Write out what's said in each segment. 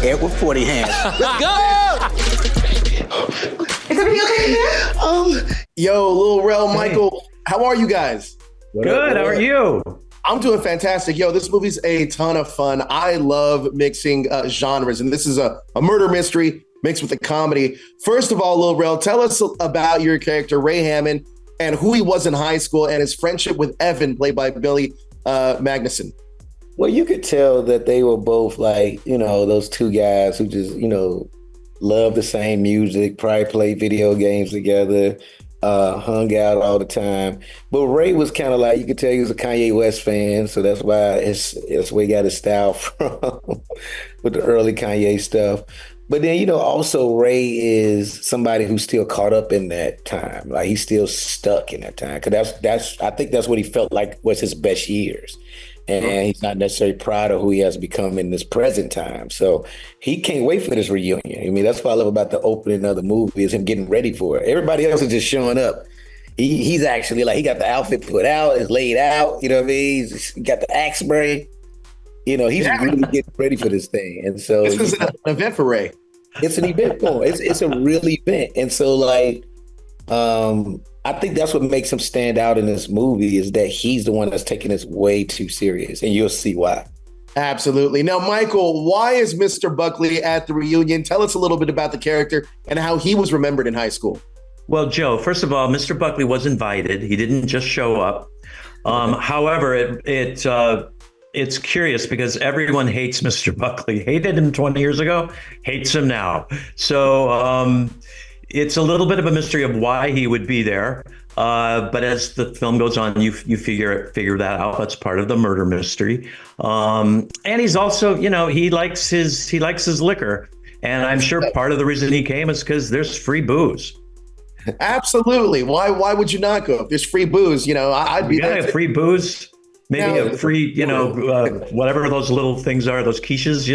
Ed with 40 hands. Let's go! Is everything okay in there? Yo, Lil Rel, Michael, how are you guys? Good, how are you? I'm doing fantastic. Yo, this movie's a ton of fun. I love mixing genres, and this is a murder mystery mixed with a comedy. First of all, Lil Rel, tell us about your character, Ray Hammond, and who he was in high school and his friendship with Evan, played by Billy Magnuson. Well, you could tell that they were both like, those two guys who just, love the same music, probably played video games together, hung out all the time. But Ray was kind of like, you could tell he was a Kanye West fan, so that's why that's where he got his style from with the early Kanye stuff. But then, also Ray is somebody who's still caught up in that time. Like he's still stuck in that time. Cause I think that's what he felt like was his best years. And he's not necessarily proud of who he has become in this present time. So he can't wait for this reunion. I mean, that's what I love about the opening of the movie is him getting ready for it. Everybody else is just showing up. He's actually like, he got the outfit put out, it's laid out, you know what I mean? He's got the axe spray. He's really getting ready for this thing. And so this is an event for Ray. It's an event for him. It's a real event. And so I think that's what makes him stand out in this movie is that he's the one that's taking this way too serious, and you'll see why. Absolutely. Now, Michael, why is Mr. Buckley at the reunion? Tell us a little bit about the character and how he was remembered in high school. Well, Joe, first of all, Mr. Buckley was invited. He didn't just show up. However, it's curious because everyone hates Mr. Buckley. Hated him 20 years ago, hates him now. So it's a little bit of a mystery of why he would be there. But as the film goes on, you figure that out. That's part of the murder mystery. And he's also, he likes his liquor. And I'm sure part of the reason he came is because there's free booze. Absolutely. Why would you not go? If there's free booze, I'd be there. Free booze. Maybe a free, whatever those little things are, those quiches,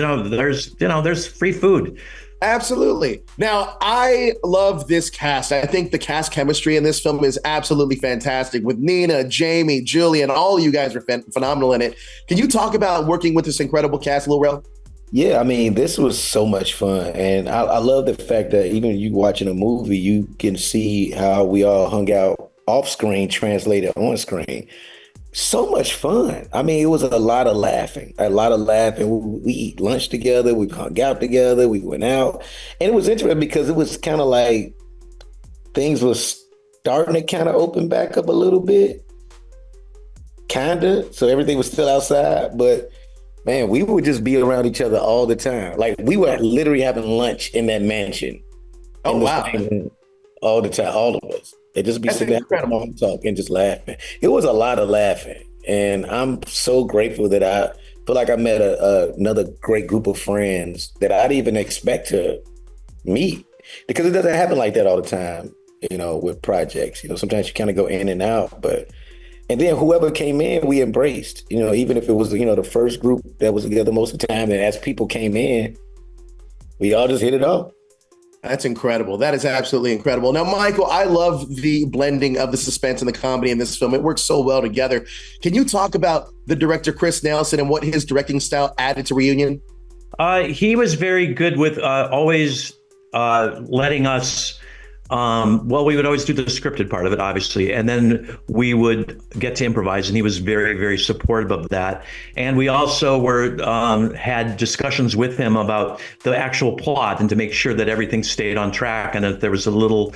there's free food. Absolutely. Now, I love this cast. I think the cast chemistry in this film is absolutely fantastic with Nina, Jamie, Julian. All of you guys are phenomenal in it. Can you talk about working with this incredible cast, Lil Rel? Yeah, I mean, this was so much fun. And I love the fact that even you watching a movie, you can see how we all hung out off screen, translated on screen. So much fun. I mean, it was a lot of laughing. We eat lunch together. We hung out together. We went out. And it was interesting because it was kind of like things was starting to kind of open back up a little bit. Kind of. So everything was still outside. But, man, we would just be around each other all the time. Like, we were literally having lunch in that mansion. Oh, wow. All the time, all of us. They just be sitting there talking and just laughing. It was a lot of laughing. And I'm so grateful that I feel like I met another great group of friends that I didn't even expect to meet. Because it doesn't happen like that all the time, with projects. Sometimes you kind of go in and out. And then whoever came in, we embraced. Even if it was, the first group that was together most of the time. And as people came in, we all just hit it off. That's incredible. That is absolutely incredible. Now, Michael, I love the blending of the suspense and the comedy in this film. It works so well together. Can you talk about the director, Chris Nelson, and what his directing style added to Reunion? He was very good with always letting us, we would always do the scripted part of it, obviously, and then we would get to improvise, and he was very, very supportive of that. And we also had discussions with him about the actual plot and to make sure that everything stayed on track. And if there was a little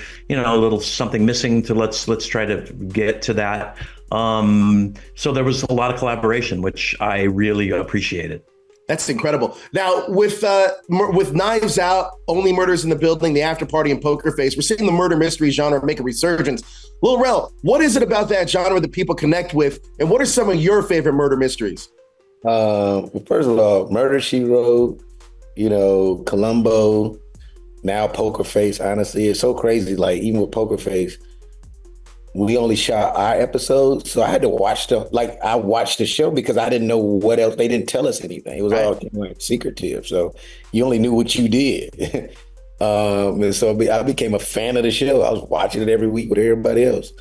something missing, let's try to get to that. So there was a lot of collaboration, which I really appreciated. That's incredible. Now, with Knives Out, Only Murders in the Building, The After Party, and Poker Face, we're seeing the murder mystery genre make a resurgence. Lil Rel, what is it about that genre that people connect with, and what are some of your favorite murder mysteries? First of all, Murder, She Wrote, Columbo, now Poker Face. Honestly, it's so crazy. Like, even with Poker Face, we only shot our episodes, so I had to watch I watched the show because I didn't know what else. They didn't tell us anything. It was all secretive, so you only knew what you did. And so I became a fan of the show. I was watching it every week with everybody else.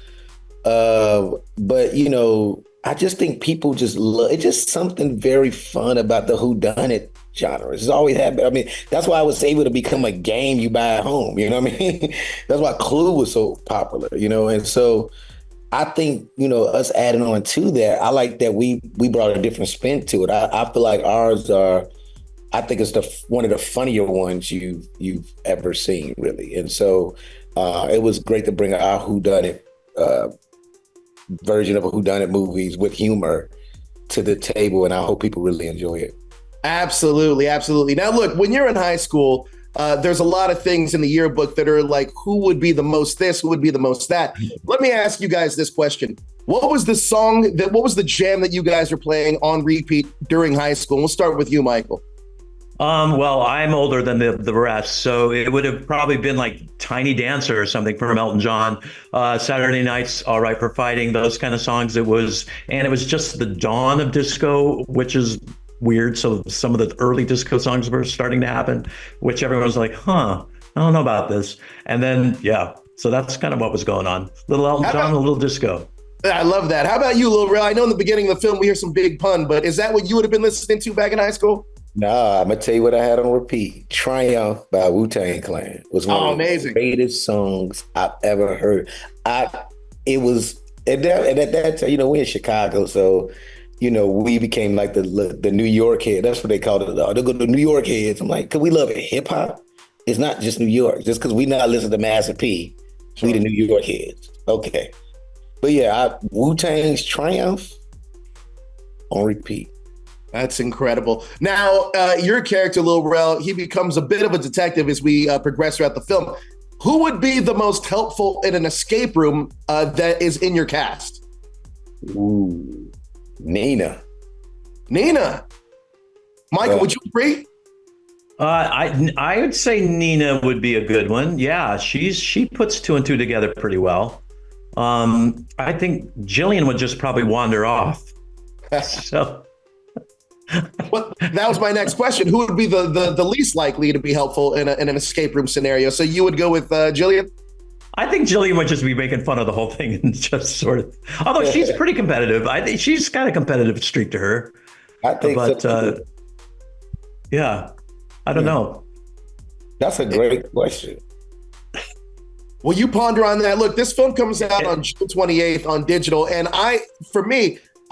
But I just think people just love. It's just something very fun about the whodunit genres. It's always happened. I mean, that's why I was able to become a game you buy at home. You know what I mean? That's why Clue was so popular, you know? And so I think, us adding on to that, I like that we brought a different spin to it. I feel like ours I think it's one of the funnier ones you've ever seen, really. And so it was great to bring our whodunit version of a whodunit movies with humor to the table, and I hope people really enjoy it. Absolutely, absolutely. Now, look, when you're in high school, there's a lot of things in the yearbook that are like, who would be the most this, who would be the most that? Let me ask you guys this question. What was the jam that you guys were playing on repeat during high school? We'll start with you, Michael. Well, I'm older than the rest, so it would have probably been like Tiny Dancer or something from Elton John. Saturday Night's All Right for Fighting, those kind of songs. It was just the dawn of disco, which is weird. So some of the early disco songs were starting to happen, which everyone was like, I don't know about this. And then, so that's kind of what was going on. Little Elton John, a little disco. I love that. How about you, Lil Rel? I know in the beginning of the film we hear some big pun, but is that what you would have been listening to back in high school? Nah, I'm gonna tell you what I had on repeat. Triumph by Wu-Tang Clan was one of the greatest songs I've ever heard. It was at that time, we're in Chicago, so we became like the New York head. That's what they called it. They go to New York heads. I'm like, cause we love it. Hip hop. It's not just New York. Just because we not listen to Master P, we the New York heads. Okay, but Wu-Tang's Triumph on repeat. That's incredible. Now, your character, Lil Rel, he becomes a bit of a detective as we progress throughout the film. Who would be the most helpful in an escape room that is in your cast? Ooh, Nina. Michael, would you agree? I would say Nina would be a good one. Yeah, she puts two and two together pretty well. I think Jillian would just probably wander off. So. Well, that was my next question. Who would be the least likely to be helpful in an escape room scenario? So you would go with Jillian? I think Jillian would just be making fun of the whole thing and just sort of, although she's pretty competitive. I think she's got a competitive streak to her. I think so. I don't know. That's a great question. Well, you ponder on that. Look, this film comes out on June 28th on digital. And I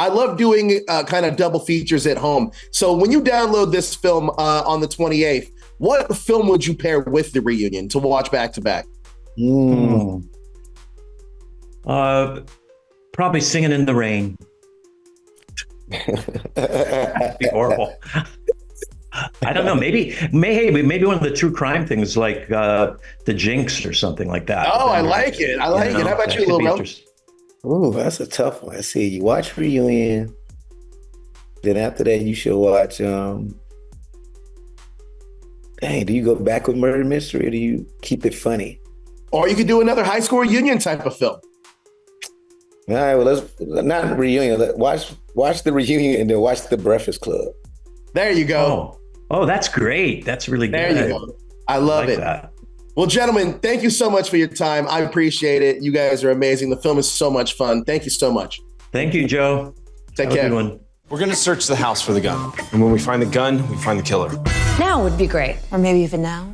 love doing kind of double features at home. So when you download this film on the 28th, what film would you pair with the reunion to watch back to back? Probably Singing in the Rain. That'd be horrible. I don't know. Maybe one of the true crime things like The Jinx or something like that. Oh, I like it. How about you, Lil Rel? Oh, that's a tough one. I see. You watch Reunion, then after that you should watch. Do you go back with Murder Mystery or do you keep it funny? Or you could do another high school reunion type of film. All right, well, let's not reunion. Watch the reunion and then watch The Breakfast Club. There you go. Oh, that's great. That's really good. There you go. I love it. That. Well, gentlemen, thank you so much for your time. I appreciate it. You guys are amazing. The film is so much fun. Thank you so much. Thank you, Joe. Take care. Have a good one. We're going to search the house for the gun. And when we find the gun, we find the killer. Now would be great. Or maybe even now.